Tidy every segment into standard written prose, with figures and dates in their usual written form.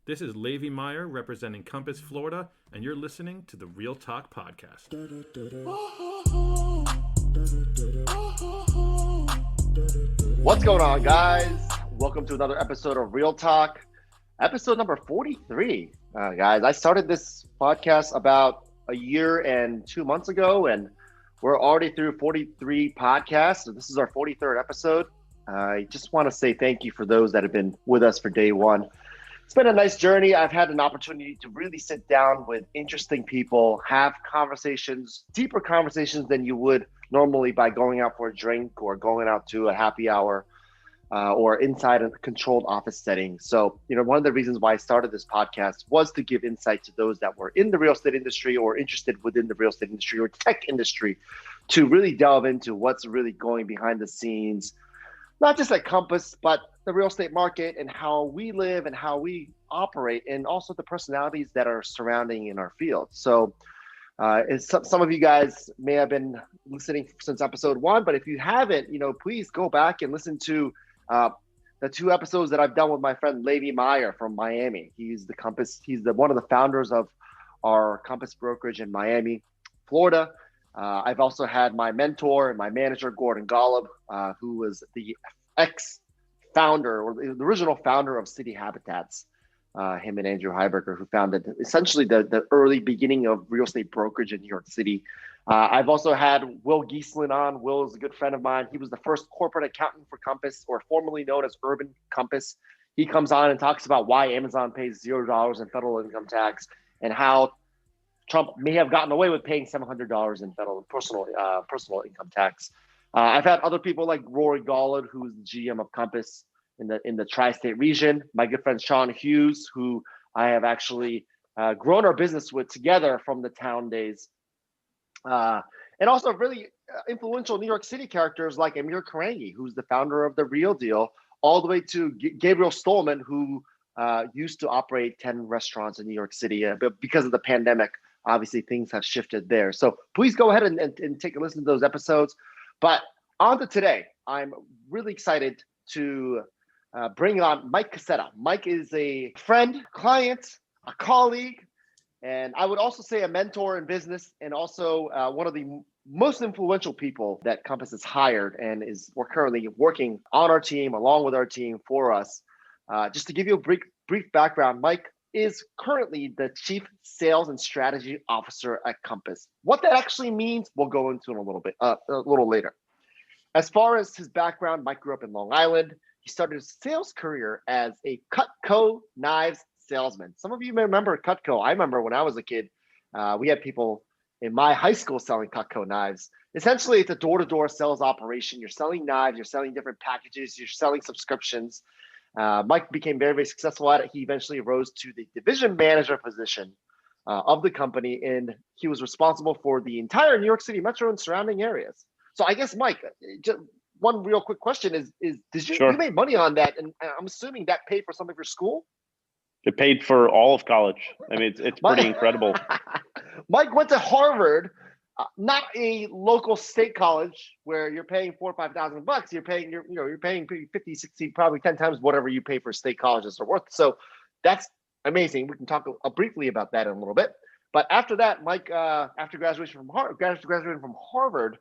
This is Levi Meyer representing Compass, Florida, and you're listening to the Real Talk Podcast. What's going on, guys? Welcome to another episode of Real Talk, episode number 43. Guys, I started this podcast about a year and 2 months ago, and we're already through 43 podcasts. So this is our 43rd episode. I just want to say thank you for those that have been with us for day one. It's been a nice journey. I've had an opportunity to really sit down with interesting people, have conversations, deeper conversations than you would normally by going out for a drink or going out to a happy hour or inside a controlled office setting. So, one of the reasons why I started this podcast was to give insight to those that were in the real estate industry or interested within the real estate industry or tech industry to really delve into what's really going behind the scenes, not just at Compass, but the real estate market and how we live and how we operate, and also the personalities that are surrounding in our field. So some of you guys may have been listening since episode one, but if you haven't, please go back and listen to the 2 episodes that I've done with my friend Levi Meyer from Miami. He's one of the founders of our Compass Brokerage in Miami, Florida. I've also had my mentor and my manager, Gordon Golub, who was the ex-founder or the original founder of City Habitats, him and Andrew Heiberger, who founded essentially the early beginning of real estate brokerage in New York City. I've also had Will Gieslin on. Will is a good friend of mine. He was the first corporate accountant for Compass, or formerly known as Urban Compass. He comes on and talks about why Amazon pays $0 in federal income tax and how Trump may have gotten away with paying $700 in federal personal income tax. I've had other people like Rory Gollard, who's the GM of Compass in the tri-state region. My good friend Sean Hughes, who I have actually grown our business with together from the town days. And also really influential New York City characters like Amir Karangi, who's the founder of The Real Deal, all the way to Gabriel Stolman, who used to operate 10 restaurants in New York City. But because of the pandemic, obviously things have shifted there. So please go ahead and take a listen to those episodes. But on to today, I'm really excited to bring on Mike Coscetta. Mike is a friend, client, a colleague, and I would also say a mentor in business, and also one of the most influential people that Compass has hired, and we're currently working on our team, along with our team, for us. Just to give you a brief background, Mike is currently the Chief Sales and Strategy Officer at Compass. What that actually means, we'll go into in a little later. As far as his background, Mike grew up in Long Island. He started his sales career as a Cutco knives salesman. Some of you may remember Cutco. I remember when I was a kid, we had people in my high school selling Cutco knives. Essentially, it's a door-to-door sales operation. You're selling knives, you're selling different packages, you're selling subscriptions. Mike became very, very successful at it. He eventually rose to the division manager position of the company, and he was responsible for the entire New York City metro and surrounding areas. So I guess, Mike, just one real quick question is did you, Sure. You made money on that, and I'm assuming that paid for some of your school? It paid for all of college. I mean, it's pretty incredible. Mike went to Harvard, not a local state college where you're paying $4,000 or $5,000. You're paying 50, 60, probably 10 times whatever you pay for state colleges are worth. So that's amazing. We can talk briefly about that in a little bit. But after that, Mike, after graduating from Harvard,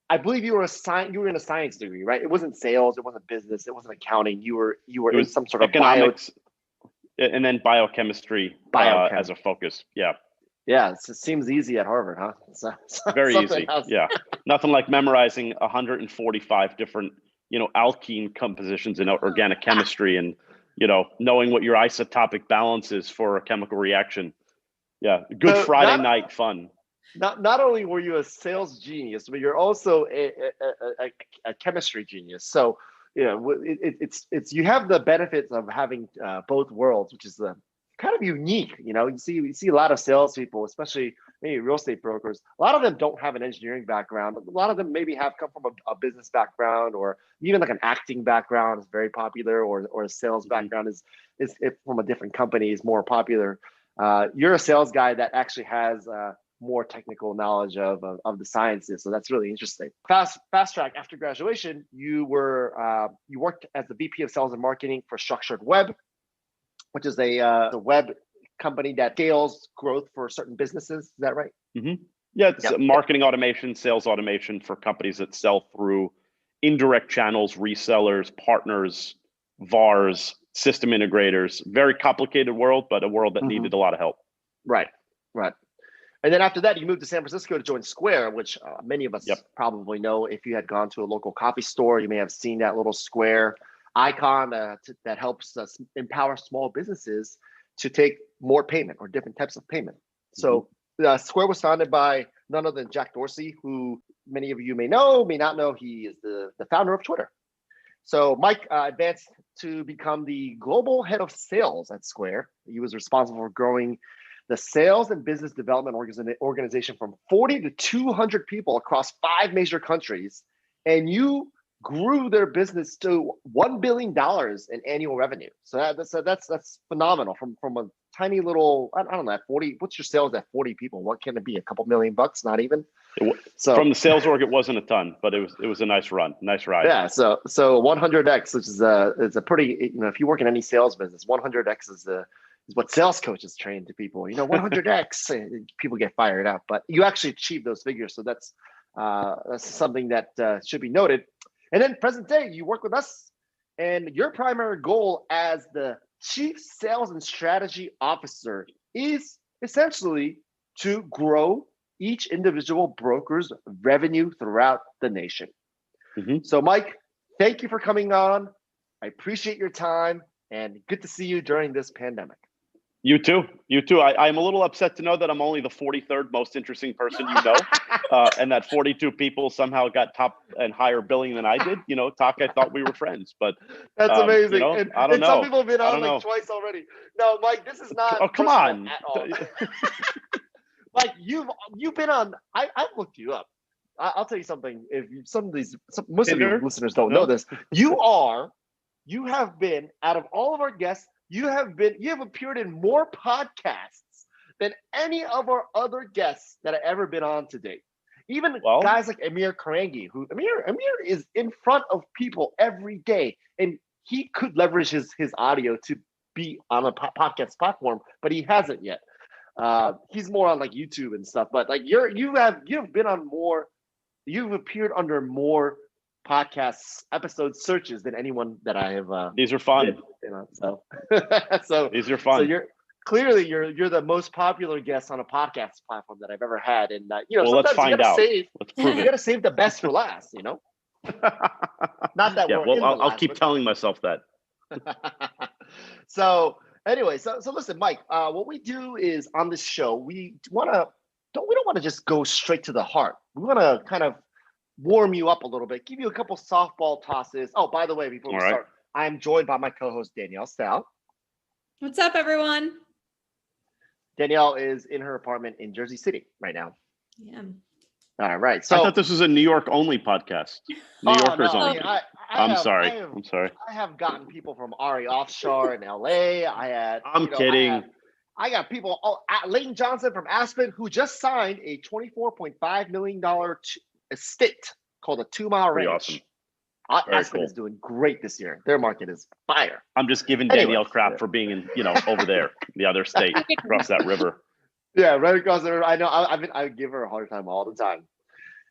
I believe you were in a science degree, right? It wasn't sales, it wasn't business, it wasn't accounting. You were in some sort of economics, and then biochemistry as a focus. Yeah. Yeah, it seems easy at Harvard, huh? Very easy. Else. Yeah, nothing like memorizing 145 different, alkene compositions in organic chemistry, and knowing what your isotopic balance is for a chemical reaction. Yeah, good Friday night fun. Not only were you a sales genius, but you're also a chemistry genius. So it's you have the benefits of having both worlds, which is kind of unique. You see a lot of salespeople, especially maybe real estate brokers. A lot of them don't have an engineering background. A lot of them maybe have come from a business background, or even like an acting background is very popular, or a sales background is from a different company is more popular. You're a sales guy that actually has more technical knowledge of the sciences, so that's really interesting. Fast track, after graduation, you worked as the VP of Sales and Marketing for Structured Web, which is a web company that scales growth for certain businesses. Is that right? Mm-hmm. Yeah, it's marketing automation, sales automation for companies that sell through indirect channels, resellers, partners, VARs, system integrators. Very complicated world, but a world that needed a lot of help. Right. And then after that, you moved to San Francisco to join Square, which many of us probably know. If you had gone to a local coffee store, you may have seen that little Square icon that helps us empower small businesses to take more payment or different types of payment. So Square was founded by none other than Jack Dorsey, who many of you may know, may not know. He is the founder of Twitter. So Mike advanced to become the global head of sales at Square. He was responsible for growing the sales and business development organization from 40 to 200 people across 5 major countries. And you grew their business to $1 billion in annual revenue. So that's phenomenal from a tiny little, I don't know, at 40, what's your sales at 40 people? What can it be? A couple $1 million, not even? So from the sales org, it wasn't a ton, but it was a nice run, nice ride. Yeah, so 100x, which is it's a pretty, if you work in any sales business, 100x is what sales coaches train to people. 100x, people get fired up, but you actually achieve those figures. So that's something that should be noted. And then present day, you work with us, and your primary goal as the Chief Sales and Strategy Officer is essentially to grow each individual broker's revenue throughout the nation. So Mike, thank you for coming on. I appreciate your time, and good to see you during this pandemic. You too. I'm a little upset to know that I'm only the 43rd most interesting person you know, and that 42 people somehow got top and higher billing than I did. Talk, I thought we were friends, but that's amazing. I don't know. Some people have been on twice already. No, Mike, this is not. Oh, come on. At all. Mike, you've been on. I've looked you up. I'll tell you something. If most of your listeners don't know this, you have been, out of all of our guests, you have appeared in more podcasts than any of our other guests that have ever been on to date. Even guys like Amir Karangi, who Amir is in front of people every day, and he could leverage his audio to be on a podcast platform, but he hasn't yet. He's more on like YouTube and stuff, but like you've been on more, you've appeared under more podcasts episode searches than anyone that I have. These are fun. So these are fun. So you're the most popular guest on a podcast platform that I've ever had, and let's find out. Let's prove it. You got to save the best for last. Not that. Yeah. Well, I'll keep telling myself that. So anyway, so listen, Mike. What we do is on this show, we don't want to just go straight to the heart. We want to kind of warm you up a little bit, give you a couple softball tosses. Oh, by the way, before we start, I am joined by my co-host Danielle Stout. What's up, everyone? Danielle is in her apartment in Jersey City right now. Yeah. All right. So I thought this was a New York only podcast. New Yorkers only. I'm sorry. I have gotten people from Ari Offshore in LA. I'm kidding. I got people. Leighton Johnson from Aspen, who just signed a $24.5 million estate called a 2 Mile Ranch. Awesome. Aspen is doing great this year. Their market is fire. I'm just giving Danielle crap for being in, over there, the other state, across that river. Yeah, right across the river. I know. I give her a hard time all the time.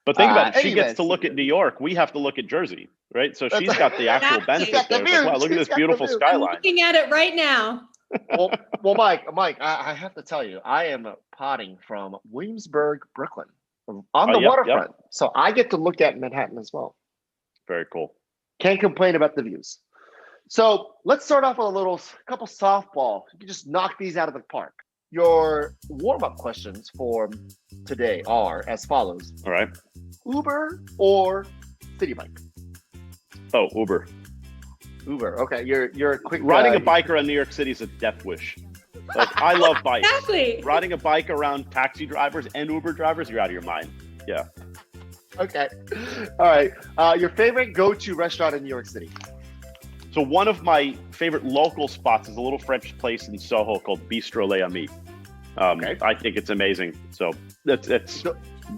But think about it. She gets to look at New York. We have to look at Jersey, right? So she's got the actual benefit there. Like, wow, look at this beautiful skyline. I'm looking at it right now. Well, Mike, I have to tell you, I am potting from Williamsburg, Brooklyn, on the waterfront. Yep. So I get to look at Manhattan as well. Very cool. Can't complain about the views. So let's start off with a couple softball. You can just knock these out of the park. Your warm-up questions for today are as follows. All right. Uber or City Bike? Oh, Uber. Uber. Okay, you're a quick riding a bike around New York City is a death wish. Like, I love bikes. Exactly. Riding a bike around taxi drivers and Uber drivers, you're out of your mind. Yeah. Okay. All right. Your favorite go-to restaurant in New York City? So one of my favorite local spots is a little French place in Soho called Bistro Les Amis. Okay. I think it's amazing. So it's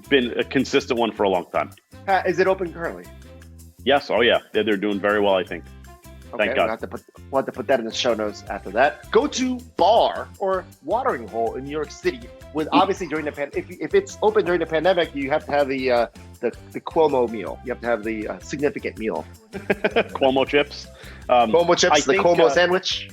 been a consistent one for a long time. Is it open currently? Yes. Oh, yeah. They're doing very well, I think. Okay, Thank God. we'll have to put that in the show notes after that. Go to bar or watering hole in New York City. With obviously during the if it's open during the pandemic, you have to have the Cuomo meal. You have to have the significant meal. Cuomo chips. Cuomo chips, the Cuomo sandwich.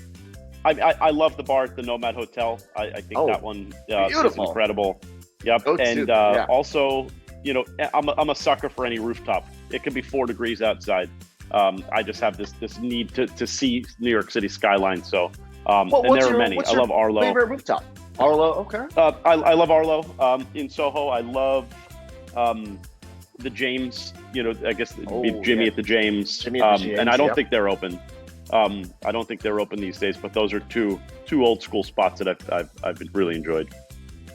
I love the bar at the Nomad Hotel. I think that one is incredible. Yep. And also, you know, I'm a sucker for any rooftop. It can be 4 degrees outside. I just have this need to see New York City skyline. So, and there are many. I love Arlo. Favorite rooftop? Arlo, okay. I love Arlo. In Soho, I love the James. You know, I guess it'd be Jimmy at the James. Jimmy at the James, and I don't think they're open. I don't think they're open these days. But those are two old school spots that I've really enjoyed.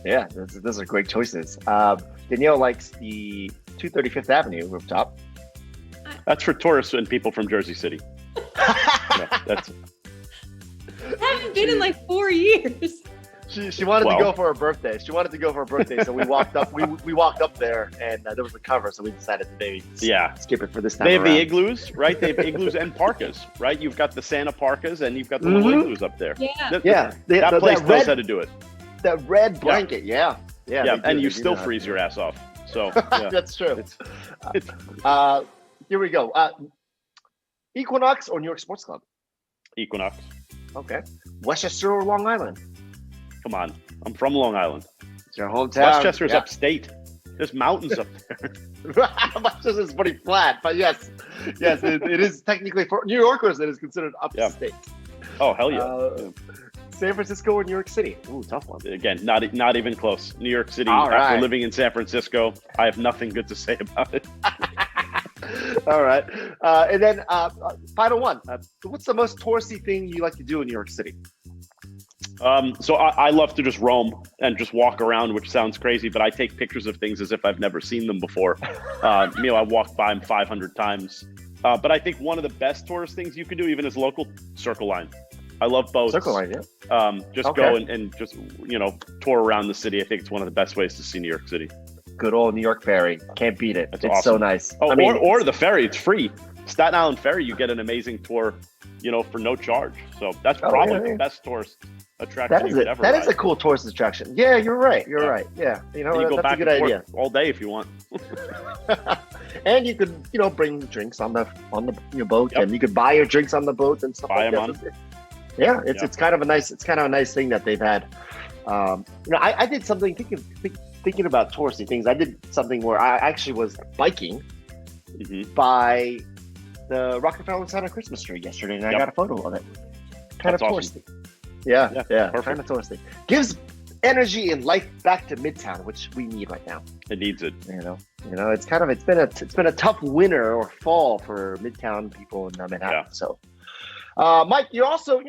Yeah, those are great choices. Danielle likes the 235th Avenue rooftop. That's for tourists and people from Jersey City. That's. I haven't been in like 4 years. She wanted to go for her birthday. So we walked up. We walked up there, and there was a cover, so we decided to maybe skip it for this time. They have around. the igloos, right? They have igloos and parkas, right? You've got the Santa parkas, and you've got the little igloos up there. Yeah, that place knows how to do it. That red blanket, yeah. And you still freeze your ass off. So that's true. Here we go. Equinox or New York Sports Club? Equinox. Okay. Westchester or Long Island? Come on, I'm from Long Island. It's your hometown. Westchester's upstate. There's mountains up there. Westchester's pretty flat, but yes, it is technically for New Yorkers. It is considered upstate. Oh hell yeah. San Francisco or New York City? Ooh, tough one. Again, not even close. New York City. All right. After living in San Francisco, I have nothing good to say about it. All right, and then final one. What's the most touristy thing you like to do in New York City? So I love to just roam and just walk around, which sounds crazy, but I take pictures of things as if I've never seen them before. I walked by them 500 times. But I think one of the best tourist things you can do, even as local, Circle Line. I love boats. Circle Line, yeah. Go and just, tour around the city. I think it's one of the best ways to see New York City. Good old New York ferry. Can't beat it. It's awesome. So nice. Oh, or the ferry. It's free. Staten Island Ferry, you get an amazing tour, for no charge. So that's probably the best tourist attraction you could ever ride. That is a cool tourist attraction. Yeah, you're right. Right. Yeah. You go that's back a good and idea. Forth all day if you want. And you could, bring drinks on the boat, and you could buy your drinks on the boat and stuff like that. Yeah, it's kind of a nice thing that they've had. I did something thinking about touristy things. I did something where I actually was biking by the Rockefeller Center Christmas tree yesterday, and I got a photo of it. Kind of touristy. Awesome. Yeah, kind of touristy. Gives energy and life back to Midtown, which we need right now. It needs it. It's been a tough winter or fall for Midtown people in Manhattan. Yeah. So, Mike, you're also,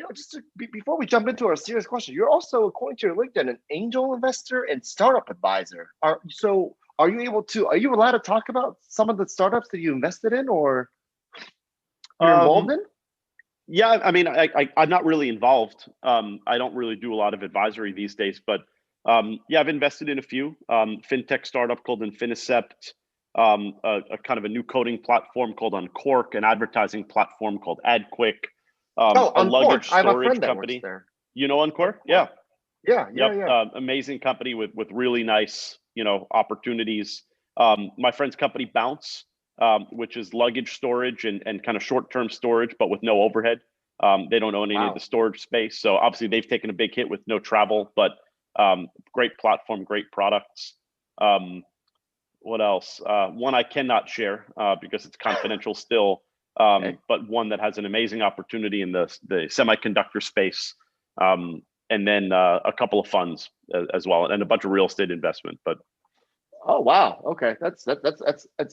before we jump into our serious question, you're also, according to your LinkedIn, an angel investor and startup advisor. Are you allowed to talk about some of the startups that you invested in or you're involved in? Yeah, I mean, I'm not really involved. I don't really do a lot of advisory these days, but I've invested in a few. Fintech startup called Infinicept, a kind of a new coding platform called Uncork, an advertising platform called AdQuick, a luggage storage company. You know Uncork? Yeah. Amazing company with really nice, opportunities. My friend's company Bounce, which is luggage storage and kind of short-term storage, but with no overhead. They don't own any of the storage space. So obviously they've taken a big hit with no travel, but great platform, great products. What else? One I cannot share because it's confidential still, but one that has an amazing opportunity in the semiconductor space. And then a couple of funds as well, and a bunch of real estate investment. But oh wow, okay, that's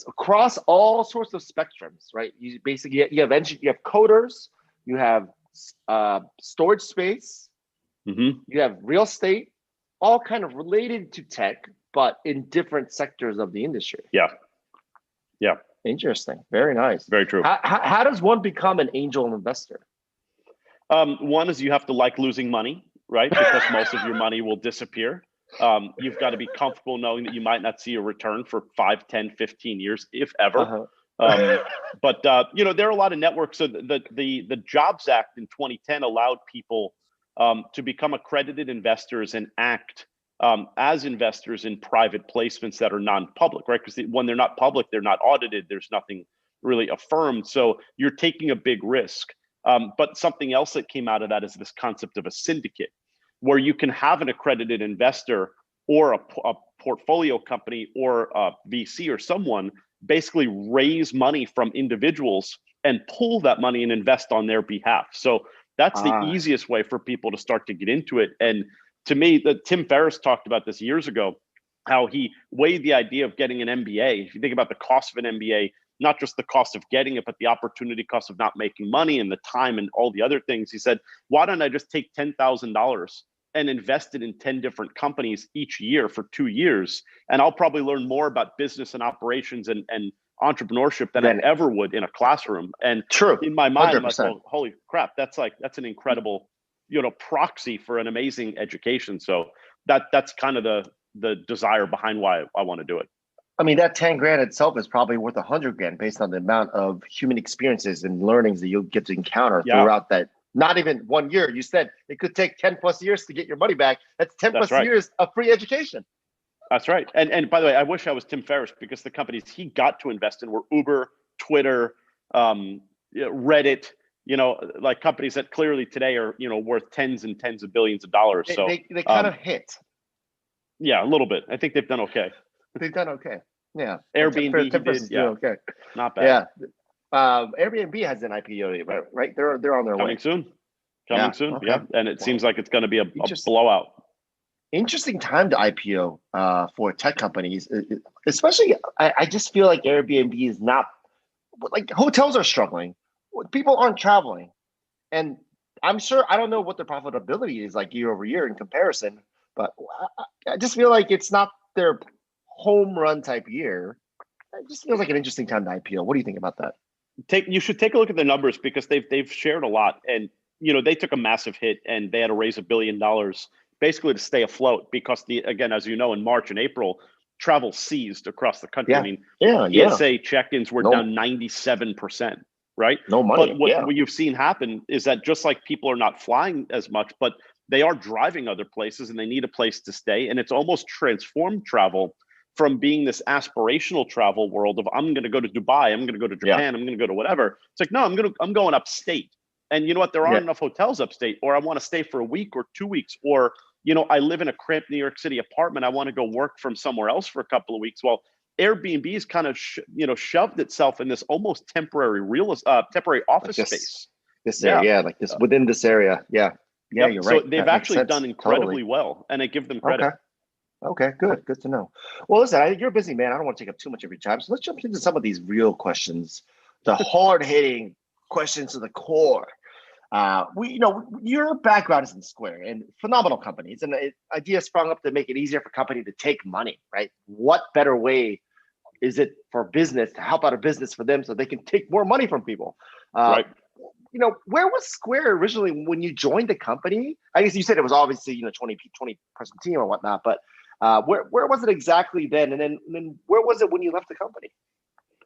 across all sorts of spectrums, right? You basically you have coders, you have storage space, you have real estate, all kind of related to tech, but in different sectors of the industry. Yeah. Interesting. Very nice. Very true. How does one become an angel investor? One is you have to like losing money, right? Because most of your money will disappear. You've got to be comfortable knowing that you might not see a return for 5, 10, 15 years, if ever. But there are a lot of networks. So the Jobs Act in 2010 allowed people to become accredited investors and act as investors in private placements that are non-public, right? Because when they're not public, they're not audited. There's nothing really affirmed. So you're taking a big risk. But something else that came out of that is this concept of a syndicate, where you can have an accredited investor or a portfolio company or a VC or someone basically raise money from individuals and pull that money and invest on their behalf. So that's the easiest way for people to start to get into it. And to me, Tim Ferriss talked about this years ago, how he weighed the idea of getting an MBA. If you think about the cost of an MBA, not just the cost of getting it, but the opportunity cost of not making money and the time and all the other things. He said, why don't I just take $10,000 and invest it in 10 different companies each year for 2 years? And I'll probably learn more about business and operations and entrepreneurship than I ever would in a classroom. And in my mind, 100%. I'm like, well, holy crap, that's an incredible, proxy for an amazing education. So that's kind of the desire behind why I want to do it. I mean, that 10 grand itself is probably worth 100 grand based on the amount of human experiences and learnings that you'll get to encounter throughout that. Not even 1 year. You said it could take 10 plus years to get your money back. That's 10 plus years of free education. That's right. And by the way, I wish I was Tim Ferriss, because the companies he got to invest in were Uber, Twitter, Reddit, like companies that clearly today are, worth tens and tens of billions of dollars. So they kind of hit. Yeah, a little bit. I think they've done okay. They've done okay. Yeah. Airbnb did. Yeah. Okay. Not bad. Yeah. Airbnb has an IPO, right? They're on their way. Coming soon. Okay. Yeah. And it seems like it's going to be a blowout. Interesting time to IPO for tech companies, especially. I just feel like Airbnb is not, like, hotels are struggling. People aren't traveling, and I'm sure, I don't know what the profitability is like year over year in comparison, but I just feel like it's not their home run type year. It just feels like an interesting time to IPO. What do you think about that? You should take a look at their numbers, because they've shared a lot, and they took a massive hit, and they had to raise $1 billion basically to stay afloat, because again, as you know, in March and April, travel ceased across the country. Yeah. I mean, PSA check-ins were down 97%, right? No money. But what you've seen happen is that just like people are not flying as much, but they are driving other places and they need a place to stay. And it's almost transformed travel from being this aspirational travel world of, I'm going to go to Dubai, I'm going to go to Japan, I'm going to go to whatever. It's like, no, I'm going upstate. And you know what? There aren't enough hotels upstate, or I want to stay for a week or 2 weeks, or, I live in a cramped New York City apartment. I want to go work from somewhere else for a couple of weeks. Well, Airbnb has kind of, shoved itself in this almost temporary temporary office space. This area, like this within this area. Yeah. Yeah, you're right. So they've actually done incredibly well, and I give them credit. Okay, good to know. Well, listen, you're a busy man. I don't want to take up too much of your time. So let's jump into some of these real questions, the hard-hitting questions to the core. Your background is in Square, and phenomenal companies, and the idea sprung up to make it easier for company to take money, right? What better way is it for business to help out a business for them so they can take more money from people? Right. Where was Square originally when you joined the company? I guess you said it was obviously 20 person team or whatnot, but where was it exactly then? And then where was it when you left the company?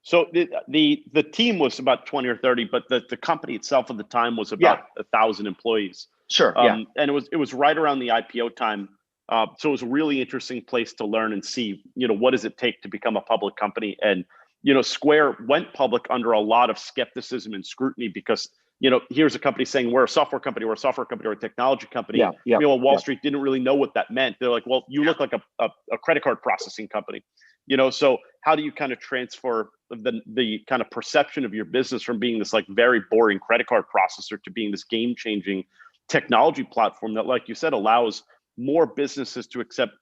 So the team was about 20 or 30, but the company itself at the time was about 1,000 employees. Sure. And it was right around the IPO time. So it was a really interesting place to learn and see, what does it take to become a public company? And, Square went public under a lot of skepticism and scrutiny, because, here's a company saying we're a software company, we're a technology company. Wall Street didn't really know what that meant. They're like, well, you look like a credit card processing company. So how do you kind of transfer the kind of perception of your business from being this like very boring credit card processor to being this game-changing technology platform that, like you said, allows more businesses to accept,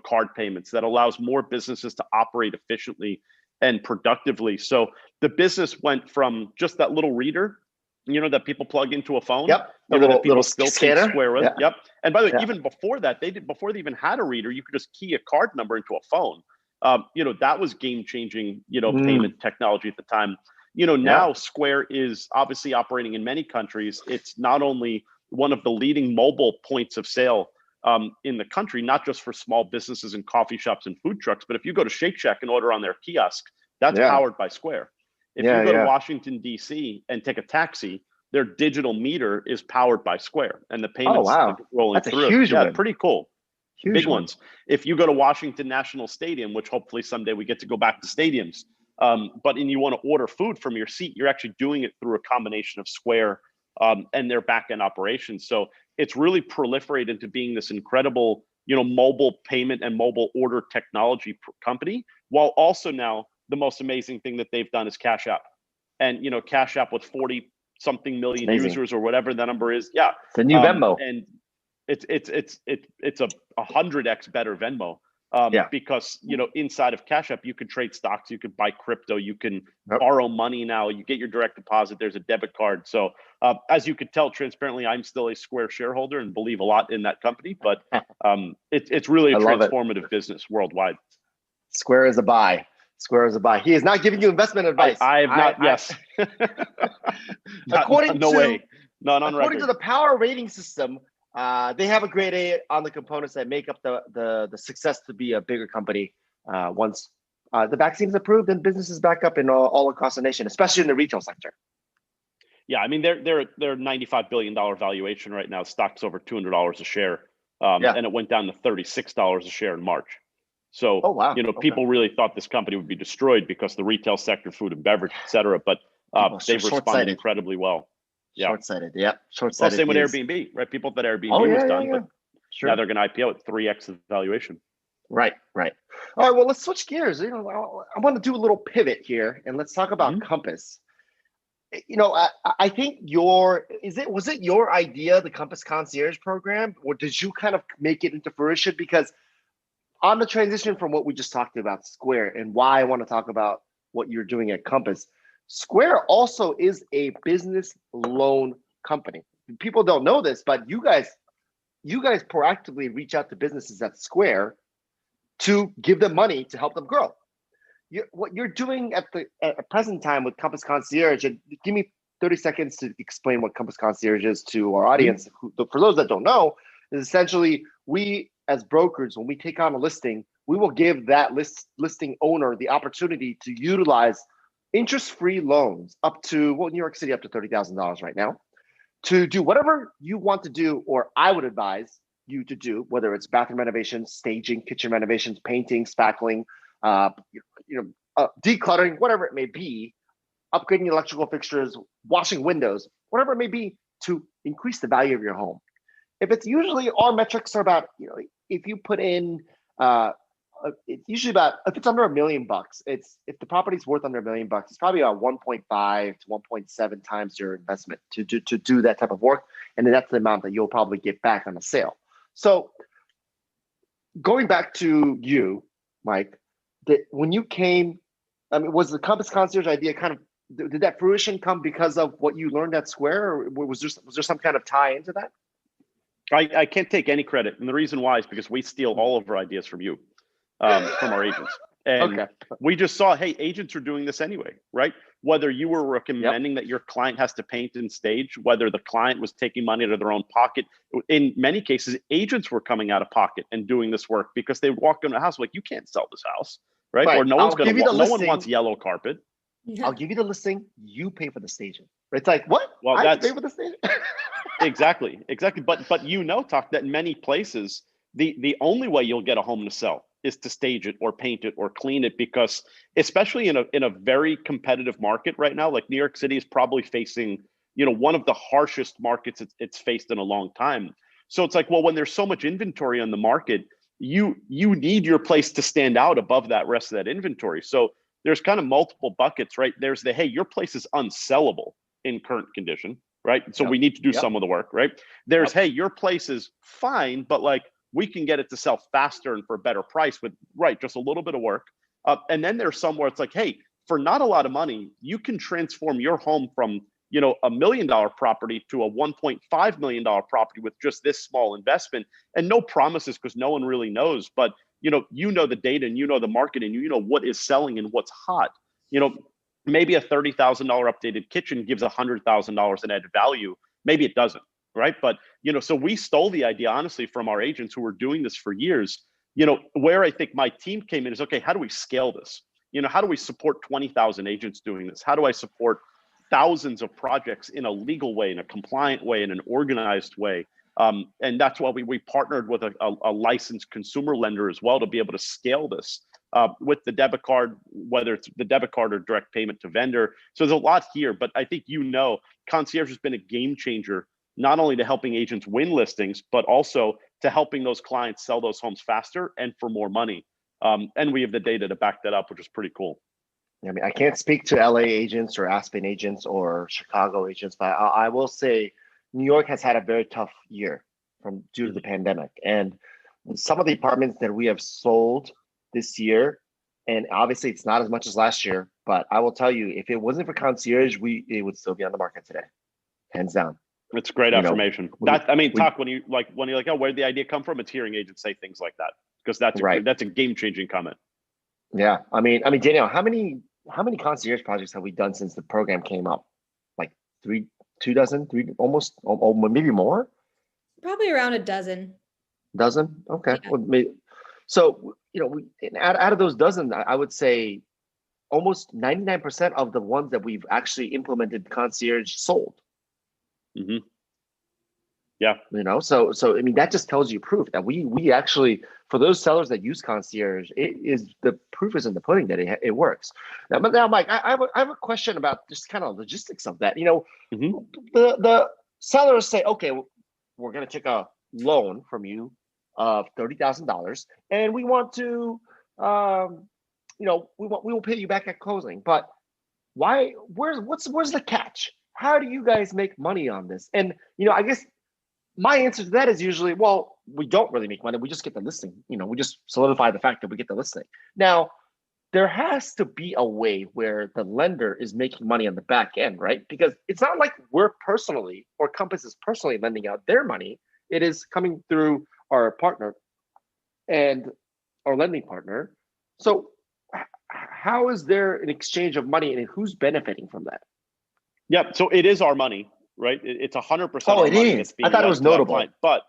card payments, that allows more businesses to operate efficiently and productively. So the business went from just that little reader, that people plug into a phone. Yep. That people still scanner. take Square with. Yep. And by the way, even before that, before they even had a reader, you could just key a card number into a phone. That was game-changing, payment technology at the time. Now Square is obviously operating in many countries. It's not only one of the leading mobile points of sale in the country, not just for small businesses and coffee shops and food trucks, but if you go to Shake Shack and order on their kiosk, that's powered by Square. If you go to Washington, D.C. and take a taxi, their digital meter is powered by Square, and the payments rolling That's through. A huge one. Pretty cool. Huge Big one. ones. If you go to Washington National Stadium, which hopefully someday we get to go back to stadiums, and you want to order food from your seat, you're actually doing it through a combination of Square and their back-end operations. So it's really proliferated into being this incredible, mobile payment and mobile order technology company, while also now the most amazing thing that they've done is Cash App. And, Cash App with 40 something million users or whatever the number is. Yeah. It's a new Venmo. And it's a 100x better Venmo. Because, inside of Cash App, you can trade stocks, you can buy crypto, you can borrow money now, you get your direct deposit, there's a debit card. So as you could tell, transparently, I'm still a Square shareholder and believe a lot in that company, but it's really a transformative business worldwide. Square is a buy. Square is a buy. He is not giving you investment advice. I have not, yes. According to the Power Rating System, they have a grade A on the components that make up the success to be a bigger company once the vaccine is approved and business is back up in all across the nation, especially in the retail sector. Yeah, I mean they're $95 billion valuation right now. Stock's over $200 a share, and it went down to $36 a share in March. So people really thought this company would be destroyed because the retail sector, food and beverage, et cetera. But they've responded incredibly well. Yeah. Short-sighted. Yeah. Short-sighted. Well, same with Airbnb, right? People thought Airbnb was done, but now they're going to IPO at 3x the valuation. Right. All right. Well, let's switch gears. I want to do a little pivot here, and let's talk about Compass. I think was it your idea, the Compass Concierge program, or did you kind of make it into fruition? Because on the transition from what we just talked about, Square, and why I want to talk about what you're doing at Compass, Square also is a business loan company. People don't know this, but you guys proactively reach out to businesses at Square to give them money to help them grow. What you're doing at present time with Compass Concierge, and give me 30 seconds to explain what Compass Concierge is to our audience. For those that don't know, is essentially we as brokers, when we take on a listing, we will give that listing owner the opportunity to utilize interest-free loans up to, New York City up to $30,000 right now, to do whatever you want to do, or I would advise you to do, whether it's bathroom renovations, staging, kitchen renovations, painting, spackling, decluttering, whatever it may be, upgrading electrical fixtures, washing windows, whatever it may be, to increase the value of your home. If it's usually, our metrics are about, if you put in, it's usually about, if it's under $1 million, if the property's worth under $1 million, it's probably about 1.5 to 1.7 times your investment to do that type of work. And then that's the amount that you'll probably get back on a sale. So going back to you, Mike, when you came, was the Compass Concierge idea did that fruition come because of what you learned at Square, or was there some kind of tie into that? I can't take any credit. And the reason why is because we steal all of our ideas from you, from our agents. And we just saw, hey, agents are doing this anyway, right? Whether you were recommending that your client has to paint and stage, whether the client was taking money out of their own pocket. In many cases, agents were coming out of pocket and doing this work because they walked into a house like, you can't sell this house, right? Or no one's going to, no one wants yellow carpet. I'll give you the listing, you pay for the staging. It's like, what? Well, I pay for the staging? Exactly. But Talk, that in many places, the only way you'll get a home to sell is to stage it or paint it or clean it, because especially in a very competitive market right now, like New York City is probably facing, one of the harshest markets it's faced in a long time. So it's like, well, when there's so much inventory on the market, you need your place to stand out above that rest of that inventory. So there's kind of multiple buckets, right? There's the, hey, your place is unsellable in current condition, right? So we need to do some of the work, right? There's, hey, your place is fine, but like we can get it to sell faster and for a better price with, just a little bit of work. And then there's somewhere it's like, hey, for not a lot of money, you can transform your home from, $1 million property to a $1.5 million property with just this small investment, and no promises because no one really knows. But, the data and the market and what is selling and what's hot. Maybe a $30,000 updated kitchen gives $100,000 in added value. Maybe it doesn't, right? But, so we stole the idea, honestly, from our agents who were doing this for years. Where I think my team came in is, okay, how do we scale this? how do we support 20,000 agents doing this? How do I support thousands of projects in a legal way, in a compliant way, in an organized way? And that's why we partnered with a licensed consumer lender as well to be able to scale this with the debit card, whether it's the debit card or direct payment to vendor. So there's a lot here, but I think Concierge has been a game changer, not only to helping agents win listings, but also to helping those clients sell those homes faster and for more money. And we have the data to back that up, which is pretty cool. I mean, I can't speak to LA agents or Aspen agents or Chicago agents, but I will say New York has had a very tough year due to the pandemic. And some of the apartments that we have sold this year, and obviously it's not as much as last year, but I will tell you, if it wasn't for Concierge, it would still be on the market today, hands down. It's great affirmation. Talk when you like, oh, where did the idea come from? It's hearing agents say things like that, because that's a game-changing comment. Yeah, I mean, Danielle, how many Concierge projects have we done since the program came up? Like 3 almost, or maybe more? Probably around a dozen. Dozen? Okay. Yeah. Well, so, out of those dozen, I would say almost 99% of the ones that we've actually implemented Concierge sold. Mm-hmm. Yeah. So I mean, that just tells you proof that we actually, for those sellers that use Concierge, the proof is in the pudding that it works. Now, Mike, I have a question about just kind of logistics of that. Mm-hmm. The sellers say, okay, we're going to take a loan from you of $30,000, and we want to, we will pay you back at closing. But why? Where's the catch? How do you guys make money on this? And I guess my answer to that is usually, well, we don't really make money. We just get the listing. We just solidify the fact that we get the listing. Now, there has to be a way where the lender is making money on the back end, right? Because it's not like we're personally, or Compass is personally lending out their money. It is coming through our partner and our lending partner. So how is there an exchange of money, and who's benefiting from that? Yeah, so it is our money, right? It's 100%. Oh, it is. I thought it was Notable. But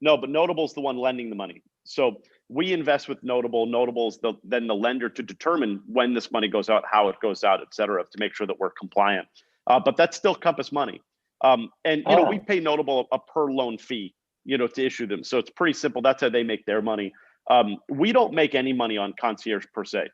Notable's the one lending the money. So we invest with Notable. Notable's then the lender to determine when this money goes out, how it goes out, et cetera, to make sure that we're compliant. But that's still Compass money. We pay Notable a per loan fee, to issue them. So it's pretty simple. That's how they make their money. We don't make any money on Concierge per se.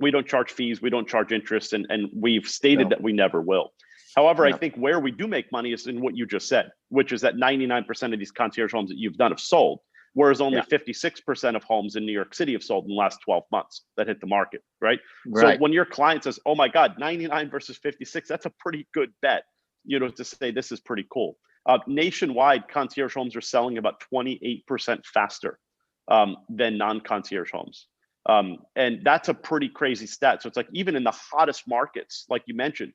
We don't charge fees. We don't charge interest. And we've stated that we never will. However, I think where we do make money is in what you just said, which is that 99% of these Concierge homes that you've done have sold, whereas only 56% of homes in New York City have sold in the last 12 months that hit the market, right? So when your client says, oh my God, 99 versus 56, that's a pretty good bet, to say this is pretty cool. Nationwide, Concierge homes are selling about 28% faster than non-Concierge homes. And that's a pretty crazy stat. So it's like, even in the hottest markets, like you mentioned,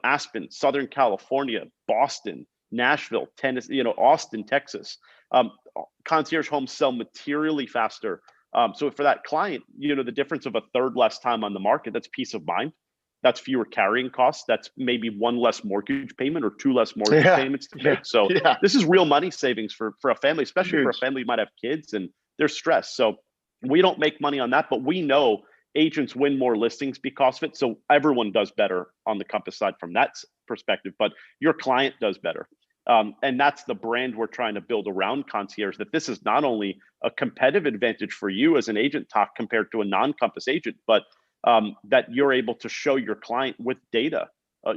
Aspen, Southern California, Boston, Nashville, Tennessee, Austin, Texas, Concierge homes sell materially faster. So for that client, the difference of a third less time on the market, that's peace of mind. That's fewer carrying costs. That's maybe one less mortgage payment or two less mortgage payments to make. So this is real money savings for a family, especially for a family who might have kids and they're stressed. So we don't make money on that, but we know agents win more listings because of it. So everyone does better on the Compass side from that perspective, but your client does better. And that's the brand we're trying to build around Concierge, that this is not only a competitive advantage for you as an agent compared to a non-Compass agent, but that you're able to show your client with data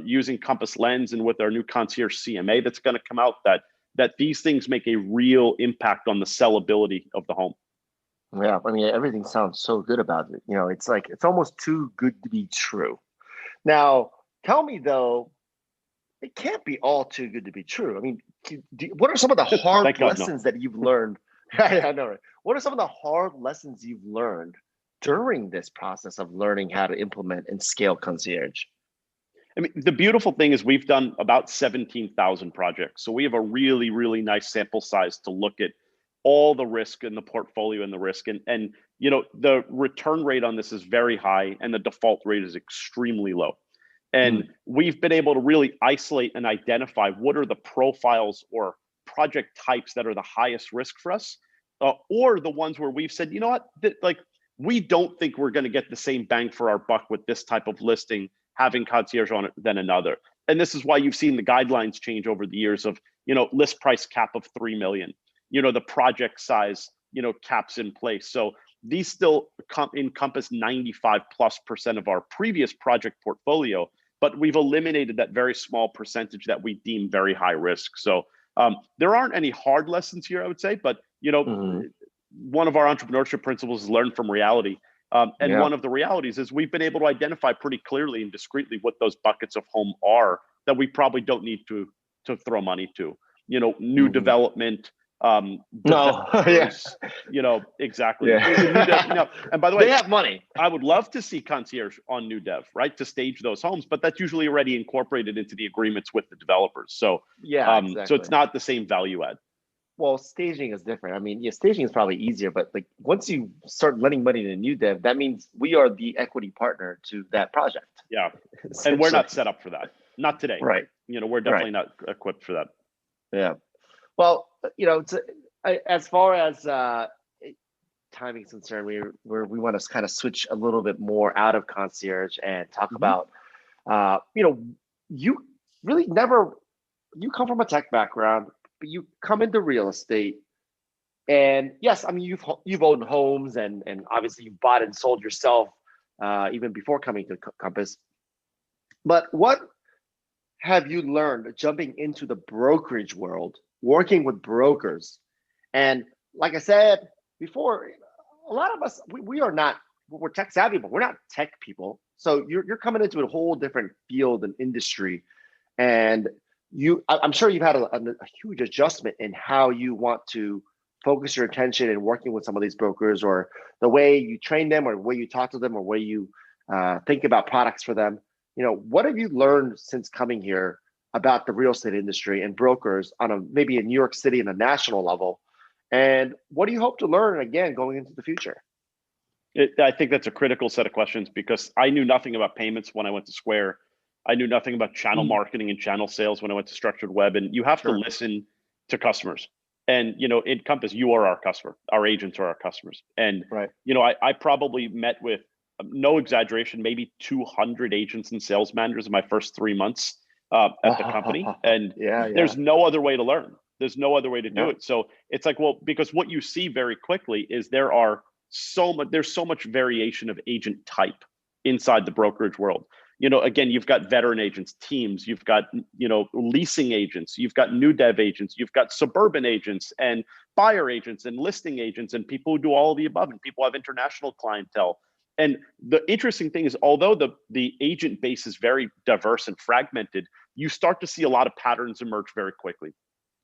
using Compass Lens and with our new Concierge CMA that's going to come out, that these things make a real impact on the sellability of the home. Yeah, I mean, everything sounds so good about it. It's like, it's almost too good to be true. Now, tell me though, it can't be all too good to be true. I mean, what are some of the hard lessons that you've learned? I know, right? What are some of the hard lessons you've learned during this process of learning how to implement and scale Concierge? I mean, the beautiful thing is we've done about 17,000 projects. So we have a really, really nice sample size to look at all the risk in the portfolio and the risk. And the return rate on this is very high and the default rate is extremely low. And we've been able to really isolate and identify what are the profiles or project types that are the highest risk for us, or the ones where we've said, we don't think we're going to get the same bang for our buck with this type of listing, having Concierge on it than another. And this is why you've seen the guidelines change over the years of, list price cap of 3 million, the project size, caps in place. So these still encompass 95+% of our previous project portfolio, but we've eliminated that very small percentage that we deem very high risk. So there aren't any hard lessons here, I would say, but one of our entrepreneurship principles is learn from reality. One of the realities is we've been able to identify pretty clearly and discreetly what those buckets of home are that we probably don't need to throw money to. New development, Yes. Exactly. Yeah. And by the way, they have money. I would love to see Concierge on new dev, right, to stage those homes, but that's usually already incorporated into the agreements with the developers. So exactly. So it's not the same value add. Well, staging is different. I mean, staging is probably easier, but like once you start lending money to new dev, that means we are the equity partner to that project. Yeah, and we're not set up for that. Not today. Right. We're definitely not equipped for that. Yeah. Well, as far as timing is concerned, we want to kind of switch a little bit more out of Concierge and talk about, you really you come from a tech background, but you come into real estate, and yes, I mean you've owned homes and obviously you bought and sold yourself even before coming to Compass. But what have you learned jumping into the brokerage world, working with brokers? And like I said before, a lot of us, we're tech savvy, but we're not tech people. So you're coming into a whole different field and industry. And I'm sure you've had a huge adjustment in how you want to focus your attention in working with some of these brokers, or the way you train them, or the way you talk to them, or way you think about products for them. What have you learned since coming here about the real estate industry and brokers on maybe in New York City and a national level? And what do you hope to learn again going into the future? I think that's a critical set of questions, because I knew nothing about payments when I went to Square. I knew nothing about channel marketing and channel sales when I went to Structured Web. And you have to listen to customers. And, in Compass, you are our customer. Our agents are our customers. And, I probably met with, no exaggeration, maybe 200 agents and sales managers in my first 3 months at the company. And there's no other way to learn. There's no other way to do it. So it's like, well, because what you see very quickly is there's so much variation of agent type inside the brokerage world. Again, you've got veteran agents, teams, you've got, leasing agents, you've got new dev agents, you've got suburban agents and buyer agents and listing agents and people who do all of the above, and people have international clientele. And the interesting thing is, although the agent base is very diverse and fragmented, you start to see a lot of patterns emerge very quickly.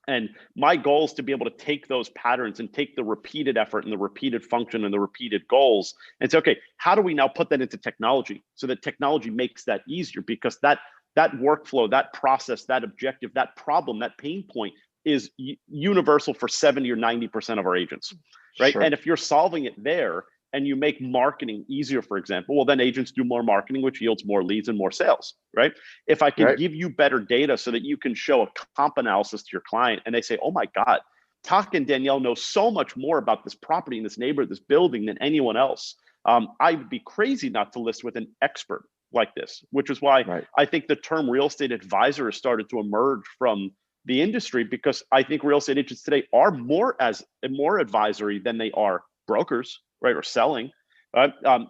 And my goal is to be able to take those patterns and take the repeated effort and the repeated function and the repeated goals and say, okay, how do we now put that into technology so that technology makes that easier? Because that workflow, that process, that objective, that problem, that pain point is universal for 70 or 90% of our agents, right? Sure. And if you're solving it there, and you make marketing easier, for example, well, then agents do more marketing, which yields more leads and more sales, right? If I can give you better data so that you can show a comp analysis to your client and they say, oh my God, Tak and Danielle know so much more about this property in this neighborhood, this building than anyone else. I would be crazy not to list with an expert like this, which is why I think the term real estate advisor has started to emerge from the industry, because I think real estate agents today are more advisory than they are brokers, right, or selling.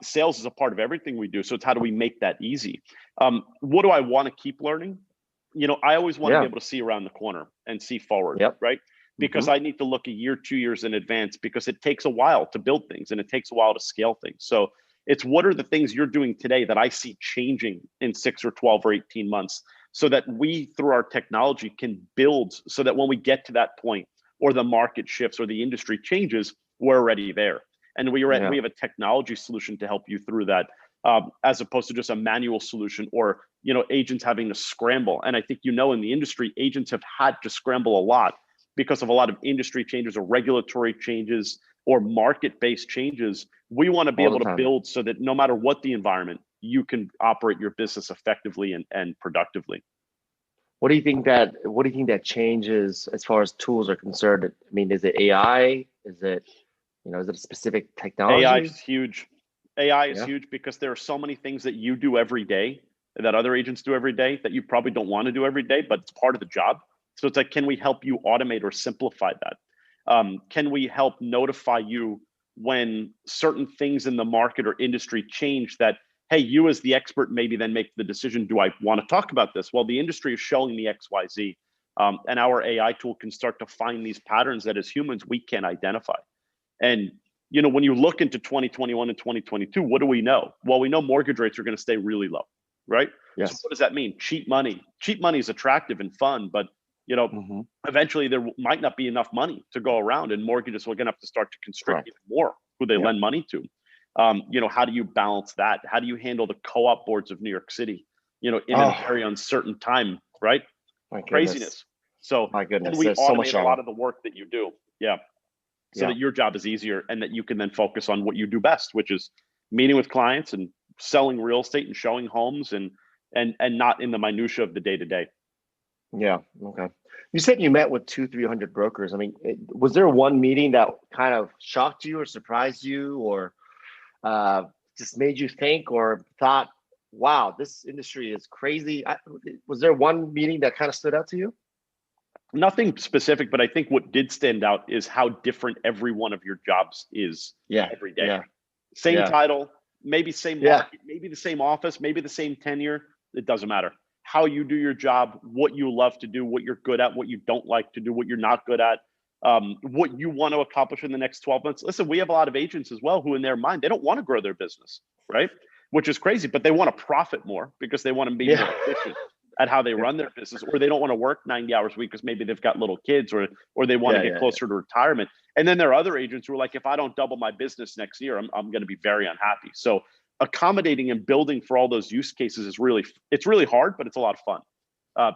Sales is a part of everything we do. So it's how do we make that easy? What do I want to keep learning? I always want to be able to see around the corner and see forward, right? Because I need to look a year, 2 years in advance, because it takes a while to build things and it takes a while to scale things. So it's what are the things you're doing today that I see changing in 6 or 12 or 18 months, so that we, through our technology, can build so that when we get to that point, or the market shifts or the industry changes, we're already there. And we have a technology solution to help you through that, as opposed to just a manual solution or agents having to scramble. And I think in the industry, agents have had to scramble a lot because of a lot of industry changes or regulatory changes or market-based changes. We want to be able to build so that no matter what the environment, you can operate your business effectively and productively. What do you think that changes as far as tools are concerned? I mean, is it AI? Is it Is it a specific technology? AI is huge. AI is Yeah. huge because there are so many things that you do every day that other agents do every day that you probably don't want to do every day, but it's part of the job. So it's like, can we help you automate or simplify that? Can we help notify you when certain things in the market or industry change that, hey, you as the expert maybe then make the decision, do I want to talk about this? Well, the industry is showing me XYZ, and our AI tool can start to find these patterns that as humans, we can't identify. And when you look into 2021 and 2022, what do we know? Well, we know mortgage rates are going to stay really low, right? Yes. So what does that mean? Cheap money. Cheap money is attractive and fun, but eventually there might not be enough money to go around, and mortgages are going to have to start to constrict even more who they lend money to. How do you balance that? How do you handle the co-op boards of New York City? In a very uncertain time, right? Craziness. So my goodness, we there's automate so much a lot of the work that you do. Yeah. So that your job is easier and that you can then focus on what you do best, which is meeting with clients and selling real estate and showing homes and not in the minutia of the day to day. Yeah. Okay. You said you met with 200-300 brokers. I mean, was there one meeting that kind of shocked you or surprised you or just made you think or thought, wow, this industry is crazy? Was there one meeting that kind of stood out to you? Nothing specific, but I think what did stand out is how different every one of your jobs is every day. Yeah. Same title, maybe same market, maybe the same office, maybe the same tenure. It doesn't matter. How you do your job, what you love to do, what you're good at, what you don't like to do, what you're not good at, what you want to accomplish in the next 12 months. Listen, we have a lot of agents as well who in their mind, they don't want to grow their business, right? Which is crazy, but they want to profit more because they want to be more efficient at how they run their business, or they don't want to work 90 hours a week because maybe they've got little kids or they want to get closer to retirement. And then there are other agents who are like, if I don't double my business next year, I'm going to be very unhappy. So accommodating and building for all those use cases is really hard, but it's a lot of fun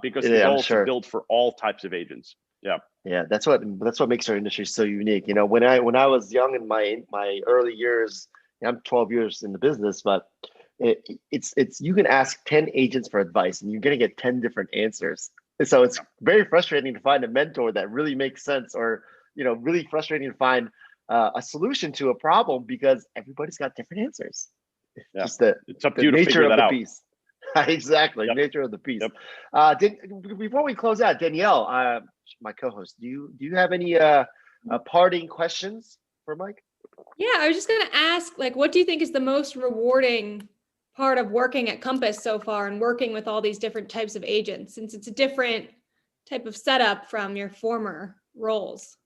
because the goal is to build for all types of agents. Yeah. Yeah. That's what makes our industry so unique. When I was young in my early years, I'm 12 years in the business, but it's you can ask 10 agents for advice and you're going to get 10 different answers. And so it's very frustrating to find a mentor that really makes sense, or really frustrating to find a solution to a problem because everybody's got different answers. Yeah. Just it's up to you to figure that out. Beast. Exactly. Nature of the beast. Before we close out, Danielle, my co-host, do you have any parting questions for Mike? Yeah, I was just going to ask, what do you think is the most rewarding part of working at Compass so far and working with all these different types of agents, since it's a different type of setup from your former roles?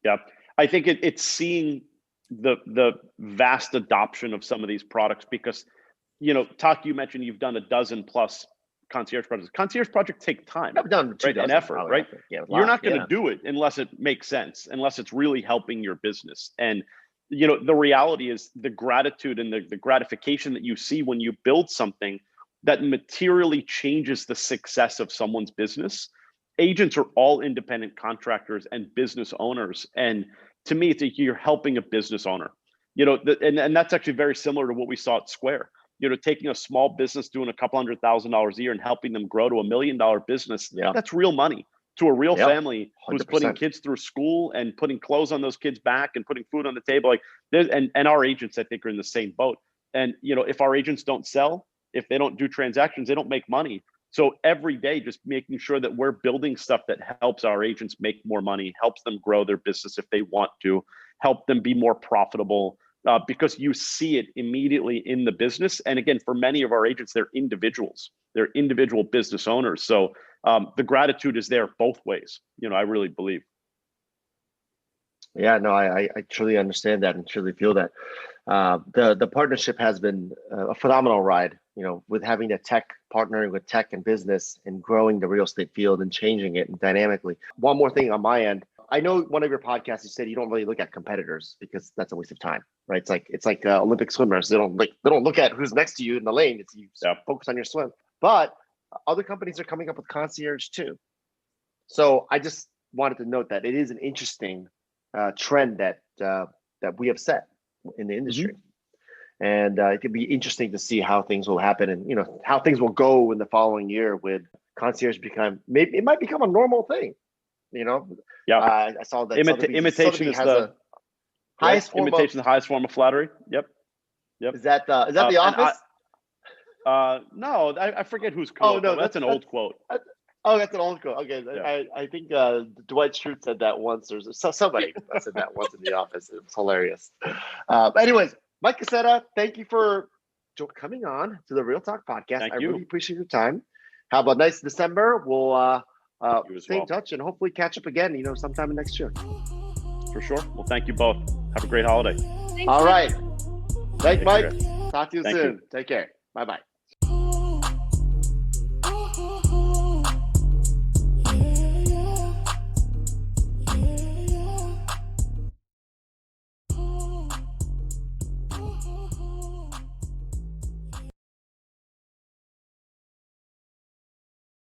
Yeah, I think it's seeing the vast adoption of some of these products because, Tak, you mentioned you've done a dozen plus concierge projects. Concierge projects take time, I've done and effort, right? You're not going to do it unless it makes sense, unless it's really helping your business. And the reality is the gratitude and the gratification that you see when you build something that materially changes the success of someone's business. Agents are all independent contractors and business owners. And to me, you're helping a business owner, and that's actually very similar to what we saw at Square. Taking a small business, doing a couple $100,000 a year and helping them grow to $1 million business. That's real money to a real family who's 100%. putting kids through school and putting clothes on those kids' back and putting food on the table. And our agents, I think, are in the same boat. And, if our agents don't sell, if they don't do transactions, they don't make money. So every day, just making sure that we're building stuff that helps our agents make more money, helps them grow their business if they want to, help them be more profitable, because you see it immediately in the business. And again, for many of our agents, they're individuals. They're individual business owners. So the gratitude is there both ways. I really believe. Yeah, no, I truly understand that and truly feel that. The partnership has been a phenomenal ride, with having the tech, partnering with tech and business and growing the real estate field and changing it dynamically. One more thing on my end. I know one of your podcasts, you said you don't really look at competitors because that's a waste of time, right? It's like Olympic swimmers. They don't look at who's next to you in the lane. It's you focus on your swim. But other companies are coming up with concierge too. So I just wanted to note that it is an interesting trend that we have set in the industry. Mm-hmm. And it could be interesting to see how things will happen and how things will go in the following year with concierge it might become a normal thing. I saw that imitation is Highest form imitation, the highest form of flattery. Yep. Is that The Office? No, I forget whose quote. No, that's an old quote. That's an old quote. Okay, Yeah. I think Dwight Schrute said that once, or somebody said that once in The Office. It was hilarious. Anyways, Mike Coscetta, thank you for coming on to the Real Talk podcast. Thank I you. really appreciate your time. Have a nice December. We'll stay in touch and hopefully catch up again. Sometime next year. For sure. Well, thank you both. Have a great holiday. Thanks, All Mike. right. Thanks, Mike. care. Talk to you Thank soon. you. Take care. Bye-bye.